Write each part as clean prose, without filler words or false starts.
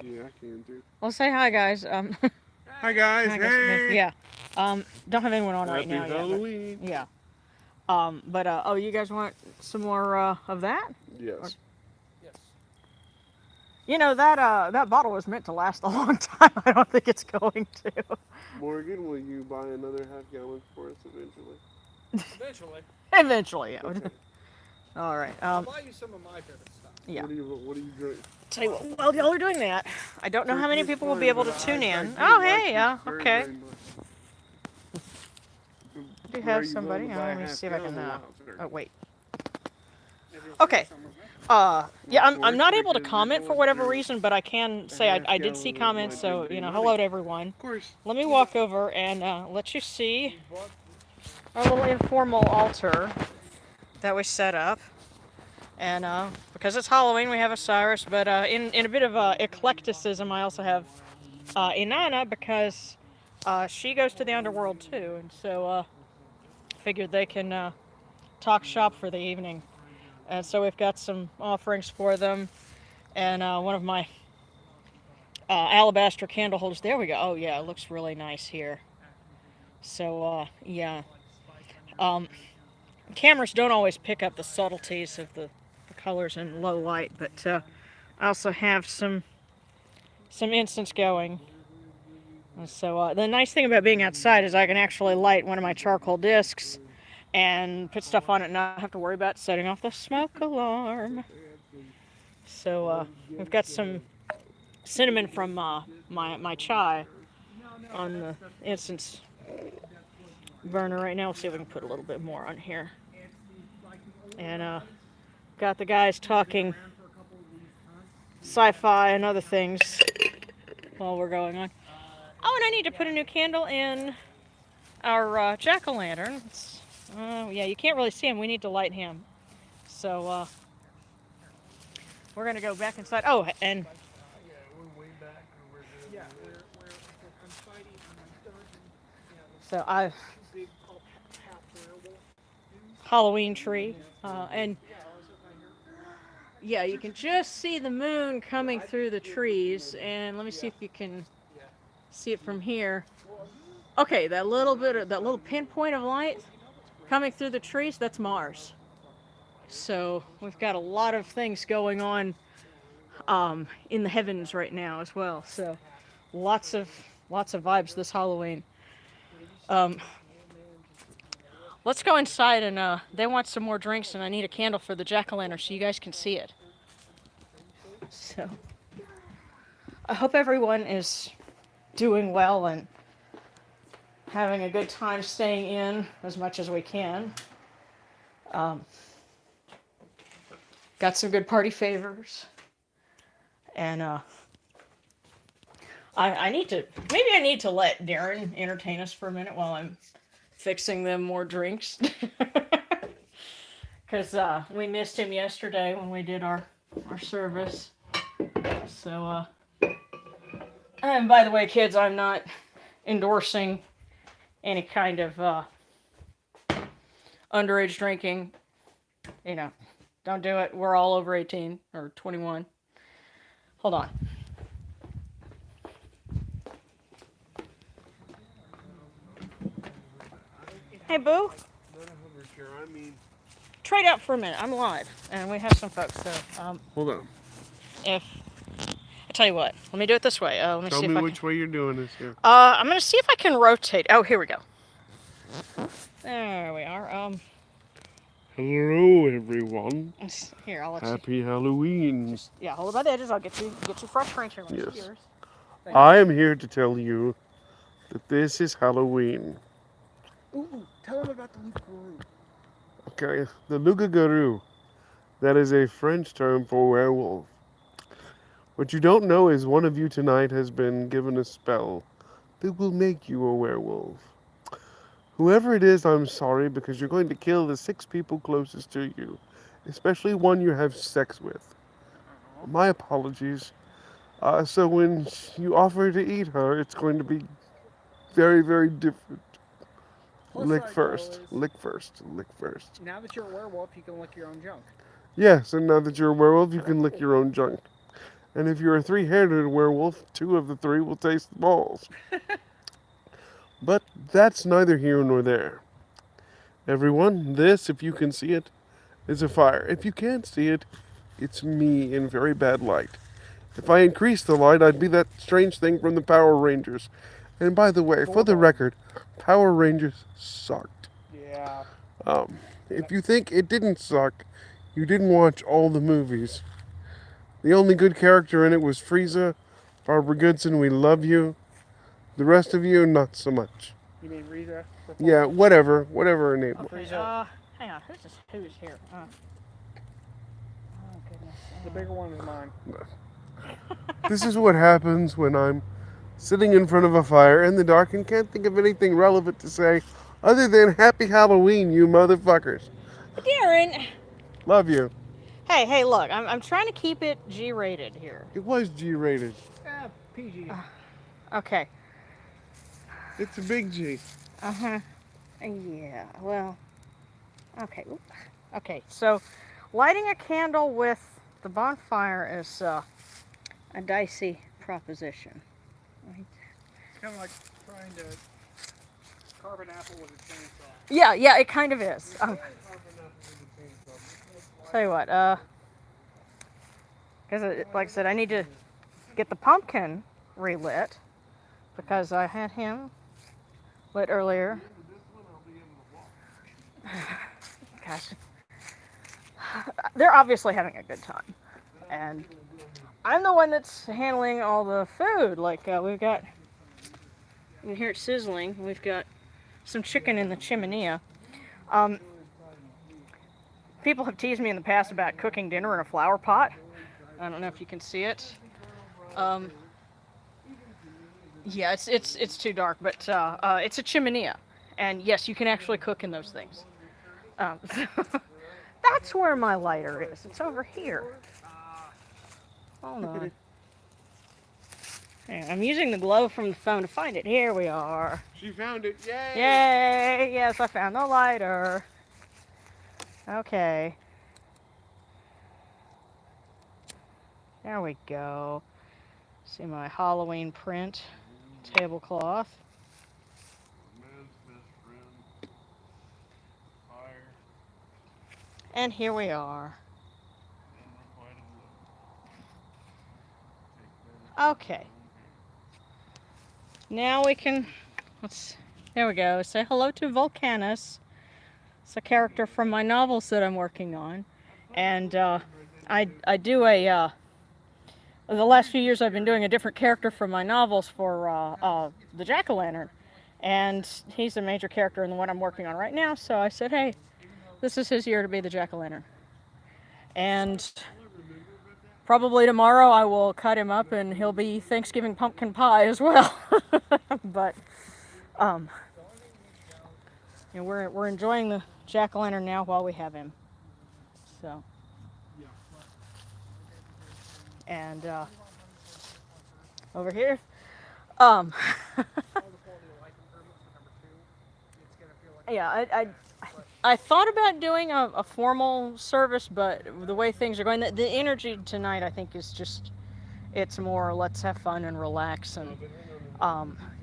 Yeah, I can too. Well, say hi, guys. Hi guys, Hi, guys. hey! Yeah. Don't have anyone on right Happy now yet, but Halloween! yeah. Oh, you guys want some more of that? Or, Yes. that bottle was meant to last a long time. I don't think it's going to. Morgan, will you buy another half gallon for us eventually? Eventually, yeah. Okay. All right. Yeah. What do you drink? Tell you what, while y'all are doing that, I don't know how Turkey many is people will be fine, able but to tune I in. do Oh, like hey, this yeah, very, okay. very much. I do Where are have you willing somebody. to buy a Let me half see if I can. gallon of wild Oh, turkey? wait. Okay. Of Yeah, I'm course, not able to because you're comment for going whatever through reason, but I can a say half I did see gallon of my comments. Jim So Beam hello honey. to everyone. Of course. Let me walk over and let you see our little informal altar that we set up. And because it's Halloween, we have a Cyrus, but in a bit of eclecticism, I also have Inanna because she goes to the underworld too, and so figured they can talk shop for the evening. And so we've got some offerings for them, and one of my alabaster candle holders. There we go. Oh yeah, it looks really nice here. So yeah, um, cameras don't always pick up the subtleties of the colors in low light, but I also have some incense going. And so the nice thing about being outside is I can actually light one of my charcoal discs and put stuff on it and not have to worry about setting off the smoke alarm. So we've got some cinnamon from my chai on the incense burner right now. We'll see if we can put a little bit more on here. And got the guys talking sci-fi and other things while we're going on. Oh, and I need to put a new candle in our jack-o'-lantern. Yeah, you can't really see him. We need to light him. So we're gonna go back inside. Oh, and so I Halloween tree, and yeah, you can just see the moon coming through the trees. And let me see if you can see it from here. Okay, that little pinpoint of light coming through the trees, that's Mars. So we've got a lot of things going on in the heavens right now as well. So lots of vibes this Halloween. Um, let's go inside and they want some more drinks and I need a candle for the jack o' lantern so you guys can see it. So I hope everyone is doing well and having a good time staying in as much as we can. Um, got some good party favors, and I need to maybe I need to let Darren entertain us for a minute while I'm fixing them more drinks, because we missed him yesterday when we did our service. So and by the way, kids, I'm not endorsing any kind of underage drinking. You know, don't do it. We're all over 18 or 21. Hold on. Hey, Boo. I mean, Trade out for a minute. I'm live, and we have some folks. So, hold on. if I tell you what, let me do it this way. Let me Tell see me if I can. which way you're doing this here. I'm gonna see if I can rotate. Oh, here we go. There we are. Hello, everyone. Here, I'll let you. Happy Halloween. Just yeah, hold it by the edges. I'll get you fresh drinks here. Let me see Yes. yours. I am here to tell you that this is Halloween. Ooh, tell them about the Luke. Okay, the Loup-garou. That is a French term for werewolf. What you don't know is one of you tonight has been given a spell that will make you a werewolf. Whoever it is, I'm sorry because you're going to kill the 6 people closest to you, especially one you have sex with. My apologies. So when you offer to eat her, it's going to be very, very different. Lick first. Lick first. Lick first. Now that you're a werewolf, you can lick your own junk. Yes, and now that you're a werewolf, you can lick your own junk. And if you're a three-handed werewolf, two of the three will taste the balls. But that's neither here nor there. Everyone, this, if you can see it, is a fire. If you can't see it, it's me in very bad light. If I increased the light, I'd be that strange thing from the Power Rangers. And by the way, for the record, Power Rangers sucked. Yeah. Um, if you think it didn't suck, you didn't watch all the movies. The only good character in it was Frieza. Barbara Goodson, we love you. The rest of you, not so much. You mean Rita? Yeah, whatever her name was. Okay, Frieza. hang on. Who's here? Oh goodness. The bigger one is mine. This is what happens when I'm sitting in front of a fire in the dark and can't think of anything relevant to say other than Happy Halloween, you motherfuckers. Darren. Love you. Hey, look. I'm trying to keep it G-rated here. It was G-rated. PG. Okay. It's a big G. Uh-huh. Yeah, well, okay. Okay, so lighting a candle with the bonfire is a dicey proposition. Right? It's kind of like trying to carve an apple with a chainsaw. Yeah, it kind of is. Tell you what, because like I said, I need to get the pumpkin relit because I had him lit earlier. Gosh, they're obviously having a good time, and I'm the one that's handling all the food. Like we've got, you can hear it sizzling. We've got some chicken in the chimenea. Um, people have teased me in the past about cooking dinner in a flower pot. I don't know if you can see it. Yeah, it's too dark, but it's a chimenea, and yes, you can actually cook in those things. That's where my lighter is. It's over here. Hold on. I'm using the glow from the phone to find it. Here we are. She found it. Yay! Yay! Yes, I found the lighter. Okay. There we go. See my Halloween print tablecloth. Man's best friend. Fire. And here we are. Okay. Now we can, there we go. Say hello to Volcanus. It's a character from my novels that I'm working on. And I do the last few years I've been doing a different character from my novels for the Jack-o'-lantern. And he's a major character in the one I'm working on right now. So I said, hey, this is his year to be the Jack-o'-lantern. And probably tomorrow I will cut him up and he'll be Thanksgiving pumpkin pie as well. But you know, we're enjoying the jack-o'-lantern now while we have him. So, and over here, yeah, I thought about doing a formal service, but the way things are going, the energy tonight I think is just, it's more let's have fun and relax, and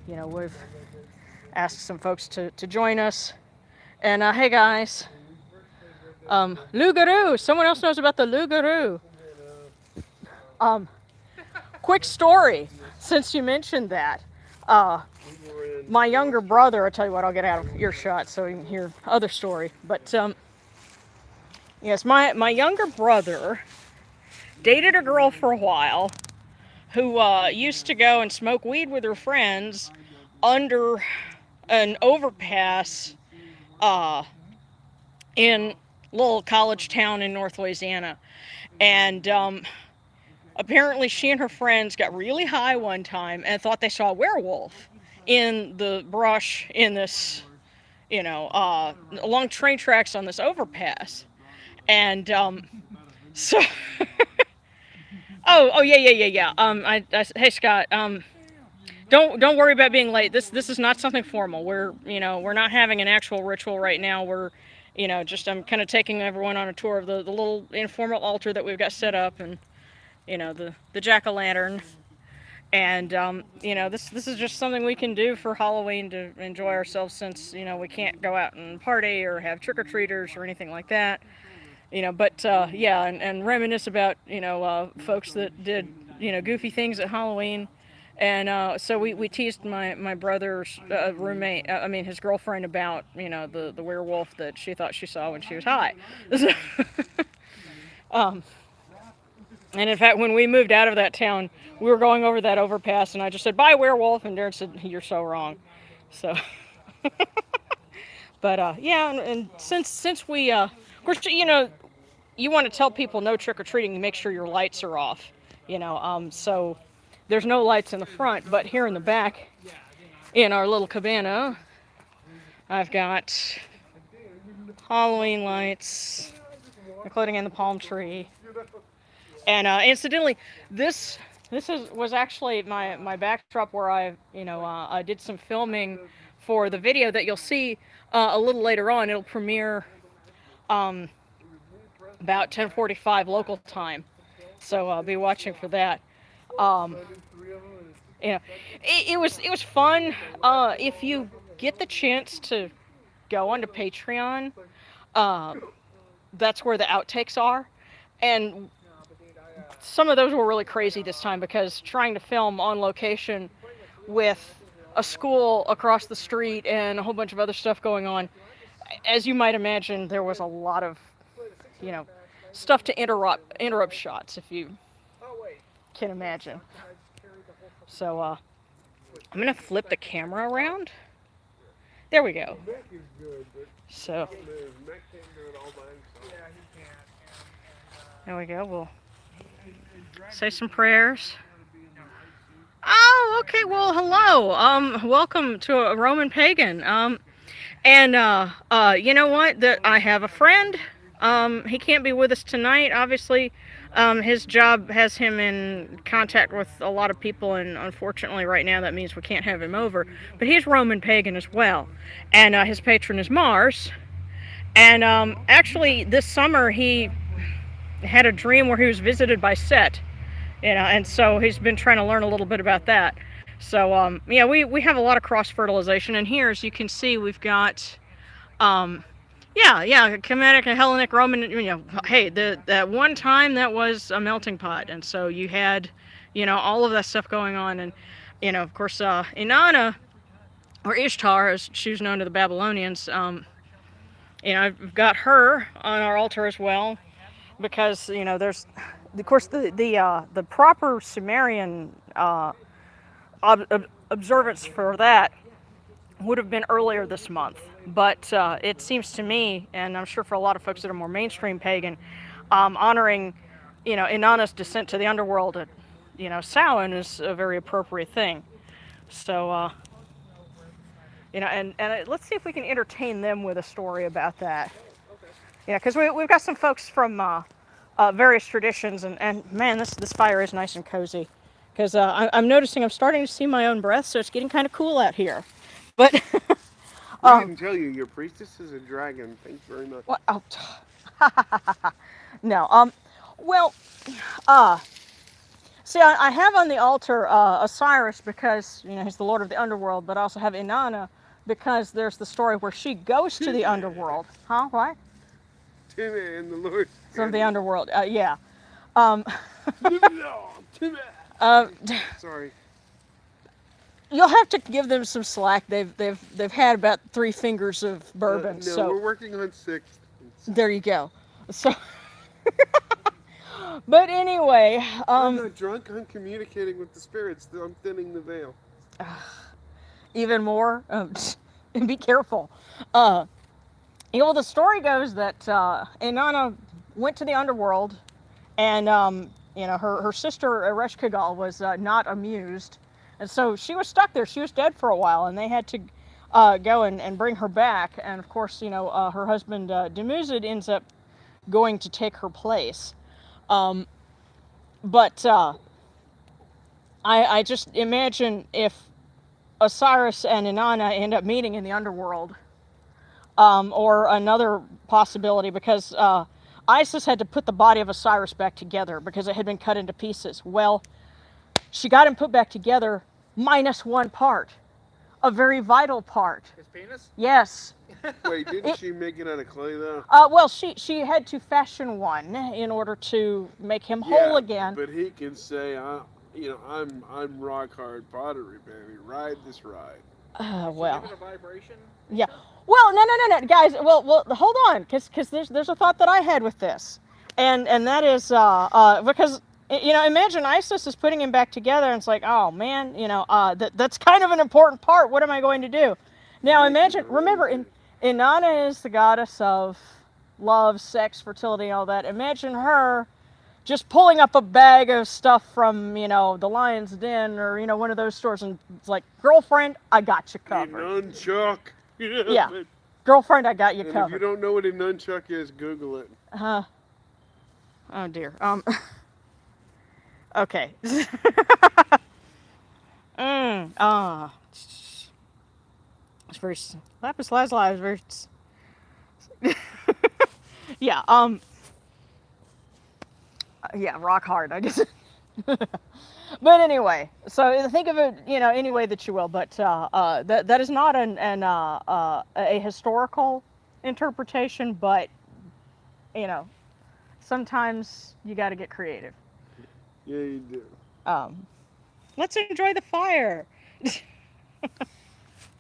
you know, we've asked some folks to join us, and hey guys, Loup-garou, someone else knows about the Loup-garou. Quick story, since you mentioned that. My younger brother, I'll tell you what, I'll get out of earshot so you can hear other story. But yes, my younger brother dated a girl for a while who used to go and smoke weed with her friends under an overpass in a little college town in North Louisiana. And apparently she and her friends got really high one time and thought they saw a werewolf in the brush in this, you know, along train tracks on this overpass. And so, yeah. Hey Scott, don't worry about being late. This is not something formal. We're not having an actual ritual right now. We're, just I'm kind of taking everyone on a tour of the little informal altar that we've got set up, and the jack o' lantern. And this is just something we can do for Halloween to enjoy ourselves, since we can't go out and party or have trick or treaters or anything like that. But yeah, and reminisce about folks that did goofy things at Halloween. And so we teased my brother's roommate, I mean his girlfriend, about the werewolf that she thought she saw when she was high. um, and in fact, when we moved out of that town, we were going over that overpass, and I just said, "Bye, werewolf," and Darren said, "You're so wrong." So, but yeah, and since we, of course, you want to tell people no trick or treating, make sure your lights are off. So there's no lights in the front, but here in the back, in our little cabana, I've got Halloween lights, including in the palm tree. And incidentally, this was actually my backdrop where I did some filming for the video that you'll see a little later on. It'll premiere um, about 10:45 local time, so I'll be watching for that. Um, you know, it was fun. If you get the chance to go onto Patreon, uh, that's where the outtakes are, and some of those were really crazy this time, because trying to film on location with a school across the street and a whole bunch of other stuff going on, as you might imagine, there was a lot of you know stuff to interrupt shots, if you can imagine. So I'm gonna flip the camera around. There we go. So there we go. We'll say some prayers. Oh, okay. Well, hello. Welcome to a Roman pagan. And you know what? That I have a friend. He can't be with us tonight. Obviously, his job has him in contact with a lot of people, and unfortunately, right now that means we can't have him over. But he's Roman pagan as well, and his patron is Mars. And actually, this summer he had a dream where he was visited by Set, and so he's been trying to learn a little bit about that. So yeah, we have a lot of cross fertilization, and here, as you can see, we've got yeah, Kemetic and Hellenic Roman. Hey, that one time that was a melting pot, and so you had all of that stuff going on, and of course Inanna, or Ishtar as she was known to the Babylonians. I've got her on our altar as well, because there's of course the proper Sumerian observance for that would have been earlier this month, but it seems to me, and I'm sure for a lot of folks that are more mainstream pagan, honoring Inanna's descent to the underworld at Samhain is a very appropriate thing. So and let's see if we can entertain them with a story about that. Because we've got some folks from various traditions, and man, this fire is nice and cozy. Because I'm noticing I'm starting to see my own breath, so it's getting kind of cool out here. But We didn't tell you your priestess is a dragon. Thanks very much. what? Oh, no. Well, uh, see, I have on the altar Osiris, because he's the lord of the underworld, but I also have Inanna because there's the story where she goes to the underworld. Huh? What? Timmy and the Lord. From the underworld. Yeah. Um, Timmy. uh, Sorry. you'll have to give them some slack. They've had about 3 fingers of bourbon. No, so we're working on 6. there you go. So, but anyway, I'm not drunk. I'm communicating with the spirits. I'm thinning the veil. even more. And be careful. The story goes that Inanna went to the underworld, and her sister Ereshkigal was not amused, and so she was stuck there. She was dead for a while, and they had to go and bring her back. And of course, her husband Demuzid ends up going to take her place. But I just imagine if Osiris and Inanna end up meeting in the underworld, or another possibility, because Isis had to put the body of Osiris back together because it had been cut into pieces. Well, she got him put back together minus one part, a very vital part. His penis? Yes. Wait, didn't she make it out of clay though? Well, she had to fashion one in order to make him whole again. But he can say, I'm rock hard pottery, baby. Ride this ride. Well. Give it a vibration? Yeah. Well, no, guys. Well, hold on, because there's a thought that I had with this, and that is because imagine Isis is putting him back together, and it's like, oh man, that's kind of an important part. What am I going to do? Now imagine, remember, Inanna is the goddess of love, sex, fertility, all that. Imagine her just pulling up a bag of stuff from the Lion's Den or one of those stores, and it's like, girlfriend, I got you covered. Nunchuck. Yeah. Girlfriend, I got you covered. If you don't know what a nunchuck is, Google it. Oh dear. Okay. It's very lapis lazuli is very. Yeah. Yeah, rock hard. I just. But anyway, so think of it, any way that you will. But that is not a historical interpretation, but sometimes you got to get creative. Yeah, you do. Let's enjoy the fire. Do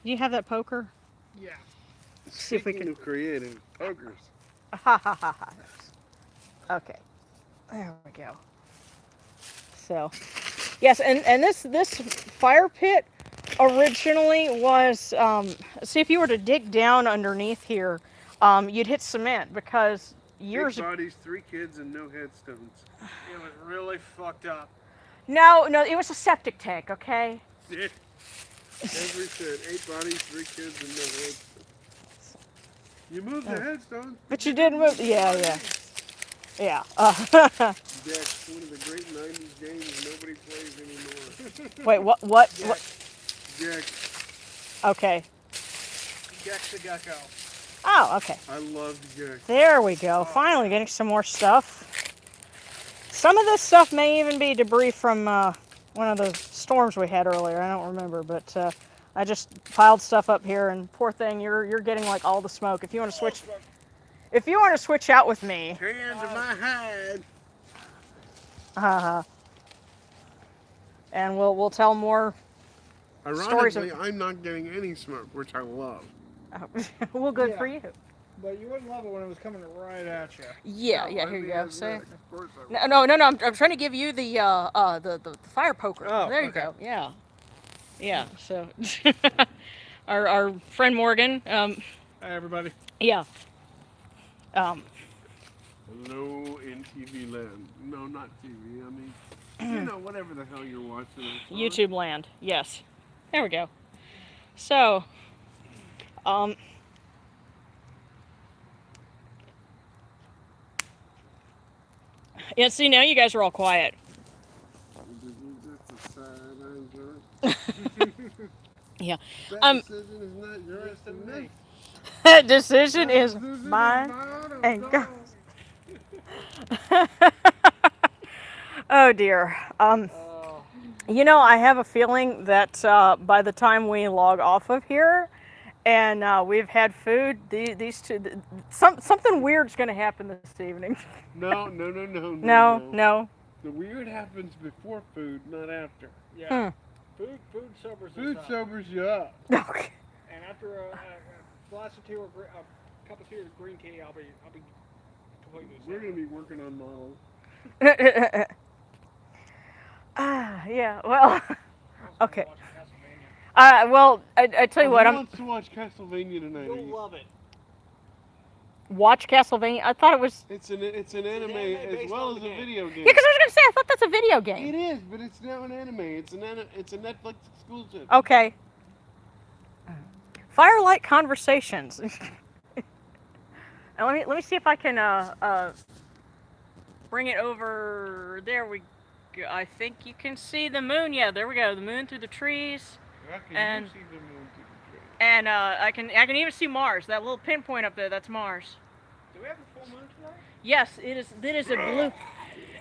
you have that poker? Yeah. See if we Speaking can. of creative, pokers. Ha ha ha ha. Okay, there we go. So, yes, and this fire pit originally was. See, if you were to dig down underneath here, you'd hit cement because years. Big bodies, 3 kids, and no headstones. It was really fucked up. No, it was a septic tank. Okay. Yeah. As we said, 8 bodies, 3 kids, and no headstones. You moved the headstones. But you did move. Yeah. Jack's one of the great 90s games nobody plays anymore. Wait, what? Jack. Okay. Jack's the gecko. Oh, okay. I loved Jack. There we go. Finally getting some more stuff. Some of this stuff may even be debris from one of the storms we had earlier. I don't remember, but I just piled stuff up here, and poor thing, you're getting like all the smoke. If you want to switch out with me. Hands of my hide. And we'll tell more stories of. Ironically, I'm not getting any smoke, which I love. Well, good Yeah. for you. But you wouldn't love it when it was coming right at you. Yeah, here you go. See? Of course I No. I'm trying to give you the fire poker. Oh, there you okay. go. Yeah. So, our friend Morgan. Hey, everybody. Yeah. Hello in TV land. No, not TV. I mean, whatever the hell you're watching. YouTube land. Yes. There we go. So, yeah. See, now you guys are all quiet. Yeah. That decision is not yours to make. That decision is mine and God. Oh dear. I have a feeling that by the time we log off of here, and we've had food, these two, something weird's going to happen this evening. No. No. The weird happens before food, not after. Yeah. Food sobers us Food up. sobers you up. Okay. And after a glass of tea or a cup of tea or green tea, I'll be completely We're sober. going to be working on models. Yeah. Well. Okay. Watching Castlevania. Well, I tell you what, Who wants to watch Castlevania tonight? You'll love it. watch Castlevania. I thought it was. It's an anime as based well on as the a game. video game. Yeah, because I was gonna say I thought that's a video game. It is, but it's now an anime. It's a Netflix exclusive. Okay. Firelight Conversations. Now let me see if I can bring it over. There we go. I think you can see the moon. Yeah, there we go. The moon through the trees. And see the moon through the tree. And I can even see Mars. That little pinpoint up there, that's Mars. Do we have a full moon tonight? Yes, it is. It is a blue.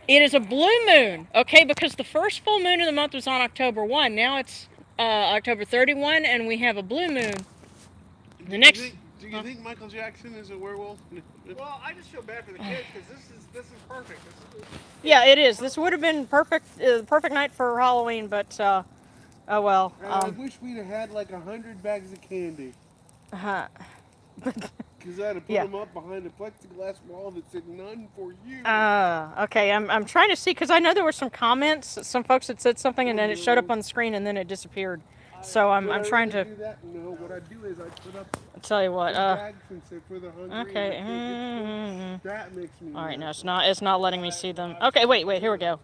It is a blue moon. Okay, because the first full moon of the month was on October 1. Now it's October 31, and we have a blue moon. Do The you next. think? Do you Huh? think Michael Jackson is a werewolf? Well, I just feel bad for the kids because this is perfect. Yeah, it is. This would have been perfect. Perfect night for Halloween, but oh well. I wish we'd have had like 100 bags of candy. Uh, Cause I'd have put yeah. them up behind a plexiglass wall that said "None for you." Okay. I'm trying to see because I know there were some comments. Some folks had said something, Oh and then it showed up no! on the screen, and then it disappeared. So I'm Would I I'm trying really to. do that? No. What I'd do is I'd put up I'll tell you what. 3 bags and say for the hungry and the Okay. kids. That makes me All right. No, mad. it's not. It's not letting me see them. Okay. Wait. Here we go.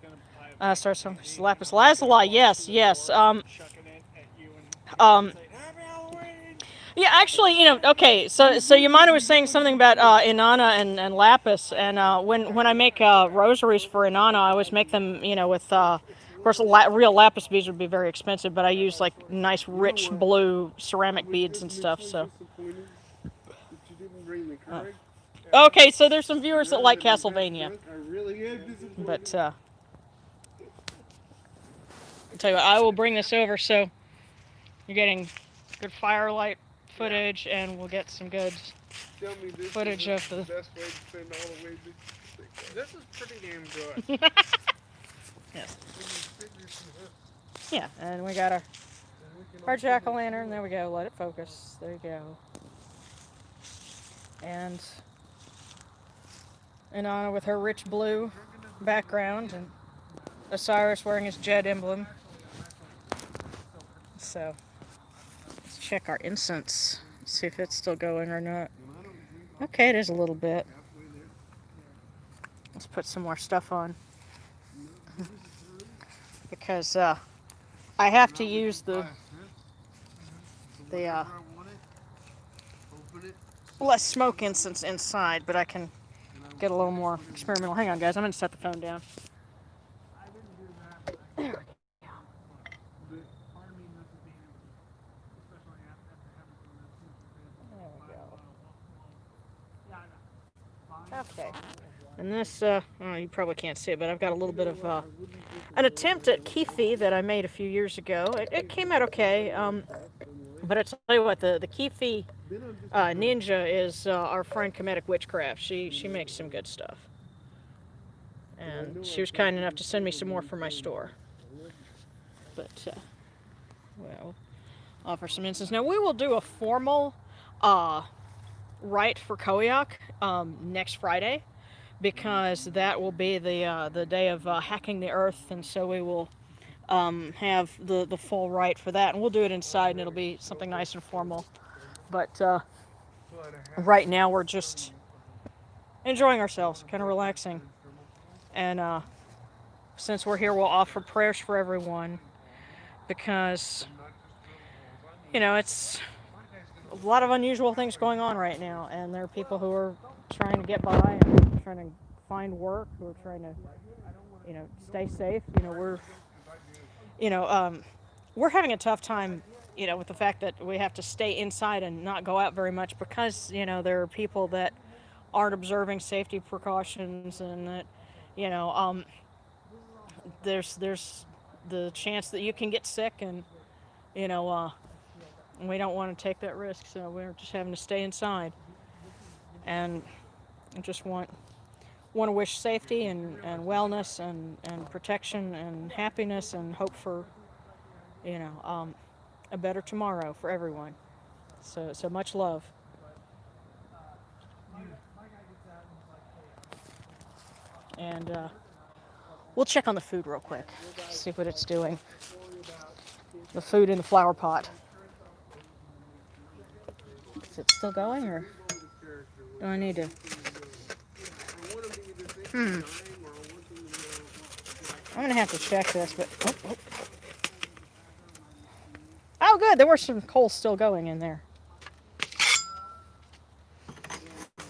Start some lapis lazuli. Yes. Yes. Shucking it at you and Um. saying Happy Halloween. Yeah, actually, okay. So Yamana was saying something about Inanna and Lapis, and when I make rosaries for Inanna, I always make them, with of course real lapis beads would be very expensive, but I use like nice You know rich what? blue ceramic Which beads just and makes stuff. me So disappointed that you didn't bring the uh, Keurig. okay, so there's some viewers that Now like that I'm that Castlevania, drunk, I really am disappointed. but I'll tell you what, I will bring this over so you're getting good firelight footage, and we'll get some good Tell me this footage isn't of the the. best way to spend all the wages you think This is pretty damn good. Yes. when you figure some out, Yeah, and we got and we can our also jack o' make lantern. There s'mores. we go. Let it focus. There you go. And Inanna with her rich blue background, and Osiris wearing his jet emblem. So let's check our incense. See if it's still going or not. And I don't drink Okay, it is a little bit. halfway there. Let's put some more stuff on No, give us a time. because I have to Now we use can the buy a fifth. So the whenever I want it, open it, less smoke incense inside, but I can and I get a will little always more put it in. experimental. Hang on, guys. I'm gonna set the phone down. I didn't do that, but I can But part of me misses being able to, especially after having some of that super There we buy a go. bottle of yeah, I know. Buying a Okay. bottle of wine. And this, oh, you probably can't see it, but I've got a little you bit know of what? I wouldn't think of an going attempt there at unless I kifi that saw I made a few years ago. It came out okay. anyway. But I tell you what, the kifi Then I'm just a drunk. ninja is our friend Kemetic Witchcraft. She makes some good stuff, And I and know she I've was got kind you enough in to send me front of some me more in for my front of store. you. I love you. But well, offer some incense. Now we will do a formal uh, rite for Koyak next Friday, because that will be the day of hacking the earth, and so we will have the full rite for that, and we'll do it inside, and it'll be something nice and formal. But But I have right to now we're tell just you, enjoying one ourselves, of kind of my best relaxing, friends from and since we're here, we'll offer prayers for everyone because I'm not just drilling holes. I mean, it's my guy's gonna a open lot of up unusual things going on right now, and there are people who are trying to get by and trying to find work, who are trying to, stay safe. because I do. You know, um, we're having a tough time, with the fact that we have to stay inside and not go out very much because, there are people that aren't observing safety precautions, and that, you know, um, there's the chance that you can get sick, and you know, uh, we don't want to take that risk, so we're just having to stay inside, and just want to wish safety and wellness and protection and happiness and hope for, you know, um, a better tomorrow for everyone. So much love. And we'll check on the food real quick, see what it's doing. The food in the flower pot. Is it still going, or The character do was I need to? something to know. I want him to either think Hmm. I'm dying or I want them to know that I'm gonna have to check this, but oh, good. There were some coals still going in there.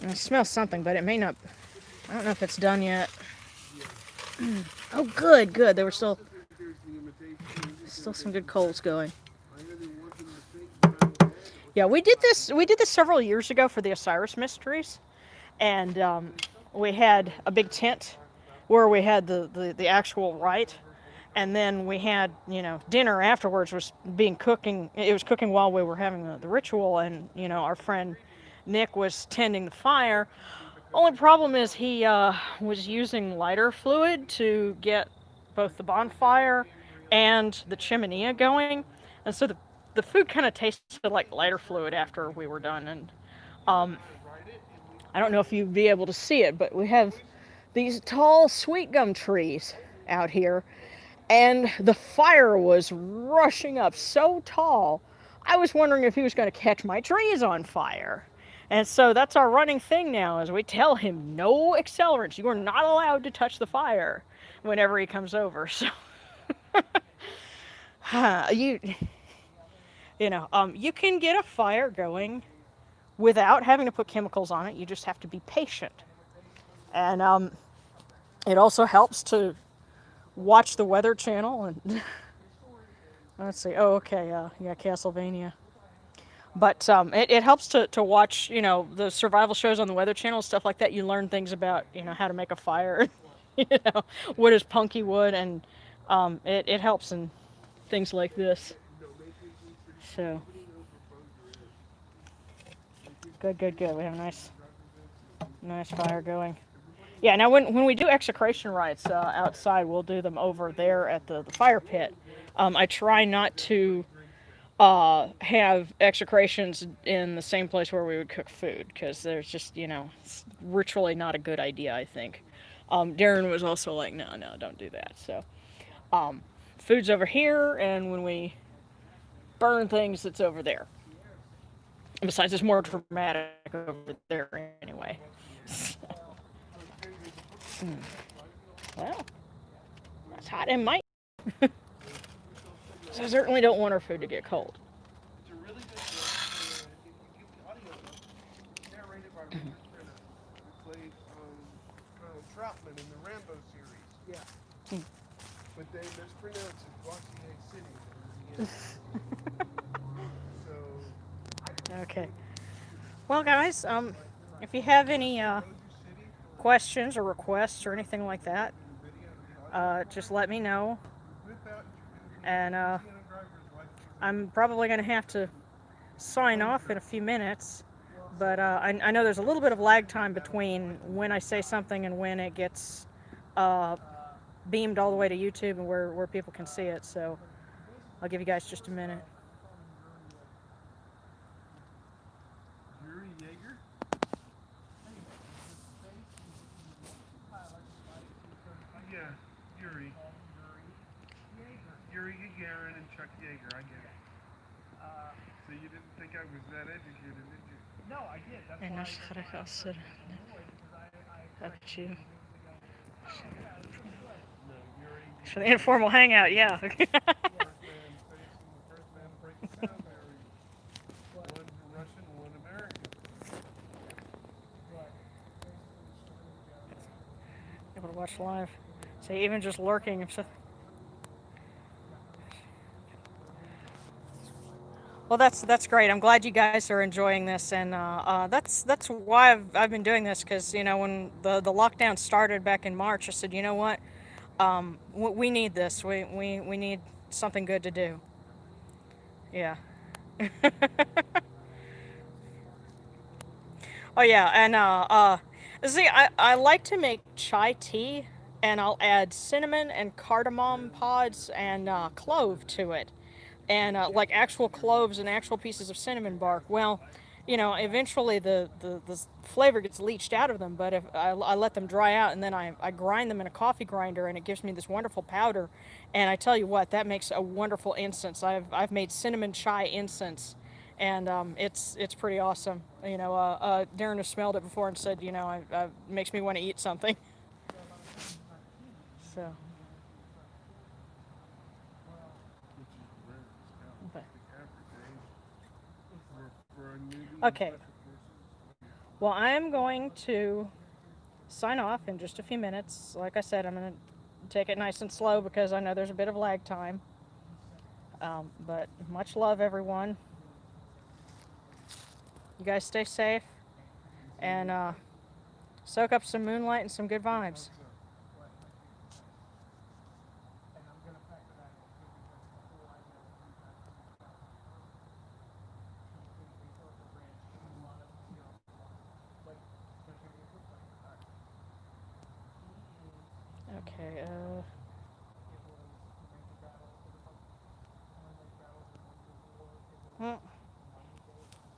I smell something, but it may not. I don't know if it's done yet. Oh, good, good. There were still I think there's the still some imitation. good coals going. I either want them to think that I'm dead or Yeah, we did this. We did this several years ago for the Osiris Mysteries, and we had a big tent where we had the actual rite, and then we had dinner afterwards was being cooking. It was cooking while we were having the ritual, and our friend Nick was tending the fire. Only problem is he was using lighter fluid to get both the bonfire and the chimney going, and so the food kind of tasted like lighter fluid after we were done. And um, I don't know if you'd be able to see it, but we have these tall sweet gum trees out here, and the fire was rushing up so tall. I was wondering if he was going to catch my trees on fire. And so that's our running thing now is we tell him no accelerants. You are not allowed to touch the fire whenever he comes over. So you you can get a fire going without having to put chemicals on it. You just have to be patient. And it also helps to watch the Weather Channel and let's see. Oh, okay. Yeah, Castlevania. But it helps to watch, the survival shows on the Weather Channel, stuff like that. You learn things about, how to make a fire, you know, what is punky wood, and it helps in things like this. So, good, good, good. We have a nice fire going. Yeah, now when we do execration rites outside, we'll do them over there at the fire pit. I try not to have execrations in the same place where we would cook food because there's just it's ritually not a good idea. I think Darren was also like, no, no, don't do that. So um, food's over here, and when we burn things, it's over there. And besides, it's more dramatic over there anyway. Well, that's hot and might. So I certainly don't want our food to get cold. It's a really good book. Audiobook narrated by Richard Crenna, who played Troutman in the Rambo series. Yeah. But they mispronounce it Bossier City in Louisiana. So, Okay. Well, guys, if you have any questions or requests or anything like that, just let me know. And I'm probably going to have to sign off in a few minutes. But I know there's a little bit of lag time between when I say something and when it gets uh, beamed all the way to YouTube and where people can see it. So I'll give you guys just a minute. Yuri Yeager? Yeah, Yuri. Yuri Gagarin and Chuck Yeager, I get it. So you didn't think I was that educated, did you? No, I did. That's And why. that's you. No, Yuri. For the informal hangout, yeah. First man facing the first man to break the sound barrier. One Russian, one American. Able to watch live. So even just lurking. Well, that's great. I'm glad you guys are enjoying this, and that's why I've been doing this because when the lockdown started back in March, I said, you know what, we need this. We need something good to do. Yeah. Oh yeah, and see, I like to make chai tea, and I'll add cinnamon and cardamom pods and clove to it, and like actual cloves and actual pieces of cinnamon bark. Well, eventually the flavor gets leached out of them, but if I let them dry out and then I grind them in a coffee grinder, and it gives me this wonderful powder, and I tell you what, that makes a wonderful incense. I've made cinnamon chai incense, and it's pretty awesome. Darren has smelled it before and said, it makes me want to eat something. So. But, okay. Well, I'm going to sign off in just a few minutes. Like I said, I'm going to take it nice and slow because I know there's a bit of lag time. But much love, everyone. You guys stay safe and soak up some moonlight and some good vibes. Okay, well,